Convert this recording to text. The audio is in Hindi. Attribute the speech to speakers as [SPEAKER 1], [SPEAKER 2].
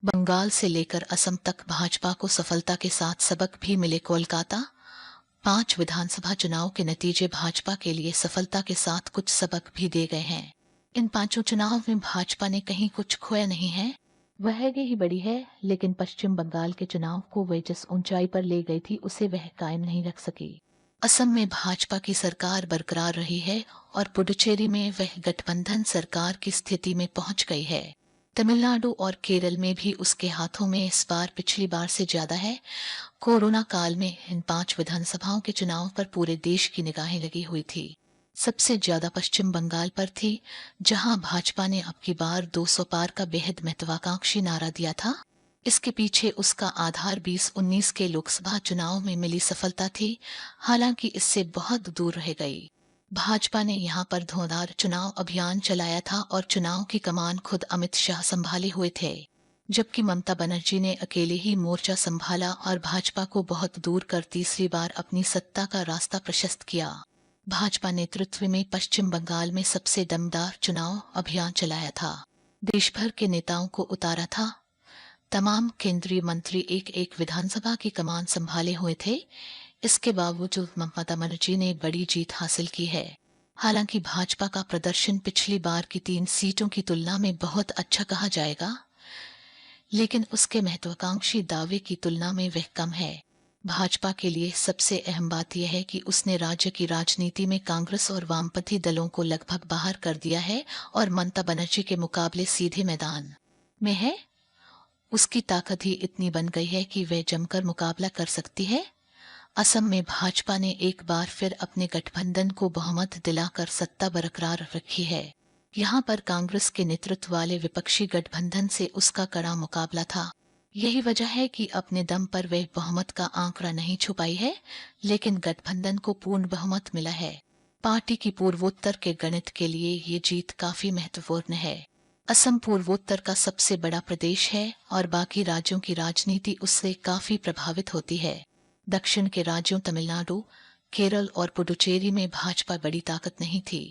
[SPEAKER 1] बंगाल से लेकर असम तक भाजपा को सफलता के साथ सबक भी मिले। कोलकाता 5 विधानसभा चुनाव के नतीजे भाजपा के लिए सफलता के साथ कुछ सबक भी दे गए हैं। इन पांचों चुनाव में भाजपा ने कहीं कुछ खोया नहीं है। वह आगे ही बढ़ी है, लेकिन पश्चिम बंगाल के चुनाव को वह जिस ऊंचाई पर ले गई थी उसे वह कायम नहीं रख सकी। असम में भाजपा की सरकार बरकरार रही है और पुडुचेरी में वह गठबंधन सरकार की स्थिति में पहुंच गई है। तमिलनाडु और केरल में भी उसके हाथों में इस बार पिछली बार से ज्यादा है। कोरोना काल में इन 5 विधानसभाओं के चुनाव पर पूरे देश की निगाहें लगी हुई थी। सबसे ज्यादा पश्चिम बंगाल पर थी, जहां भाजपा ने अब की बार 200 पार का बेहद महत्वाकांक्षी नारा दिया था। इसके पीछे उसका आधार 2019 के लोकसभा चुनाव में मिली सफलता थी, हालांकि इससे बहुत दूर रह गई। भाजपा ने यहां पर धुआंधार चुनाव अभियान चलाया था और चुनाव की कमान खुद अमित शाह संभाले हुए थे, जबकि ममता बनर्जी ने अकेले ही मोर्चा संभाला और भाजपा को बहुत दूर कर तीसरी बार अपनी सत्ता का रास्ता प्रशस्त किया। भाजपा नेतृत्व में पश्चिम बंगाल में सबसे दमदार चुनाव अभियान चलाया था। देश भर के नेताओं को उतारा था। तमाम केंद्रीय मंत्री एक एक विधानसभा की कमान संभाले हुए थे। इसके बावजूद ममता बनर्जी ने बड़ी जीत हासिल की है। हालांकि भाजपा का प्रदर्शन पिछली बार की 3 सीटों की तुलना में बहुत अच्छा कहा जाएगा, लेकिन उसके महत्वाकांक्षी दावे की तुलना में वह कम है। भाजपा के लिए सबसे अहम बात यह है कि उसने राज्य की राजनीति में कांग्रेस और वामपंथी दलों को लगभग बाहर कर दिया है और ममता बनर्जी के मुकाबले सीधे मैदान में है। उसकी ताकत ही इतनी बन गई है कि वह जमकर मुकाबला कर सकती है। असम में भाजपा ने एक बार फिर अपने गठबंधन को बहुमत दिलाकर सत्ता बरकरार रखी है। यहाँ पर कांग्रेस के नेतृत्व वाले विपक्षी गठबंधन से उसका कड़ा मुकाबला था। यही वजह है कि अपने दम पर वह बहुमत का आंकड़ा नहीं छुपाई है, लेकिन गठबंधन को पूर्ण बहुमत मिला है। पार्टी की पूर्वोत्तर के गणित के लिए ये जीत काफी महत्वपूर्ण है। असम पूर्वोत्तर का सबसे बड़ा प्रदेश है और बाकी राज्यों की राजनीति उससे काफी प्रभावित होती है। दक्षिण के राज्यों तमिलनाडु, केरल और पुडुचेरी में भाजपा बड़ी ताकत नहीं थी।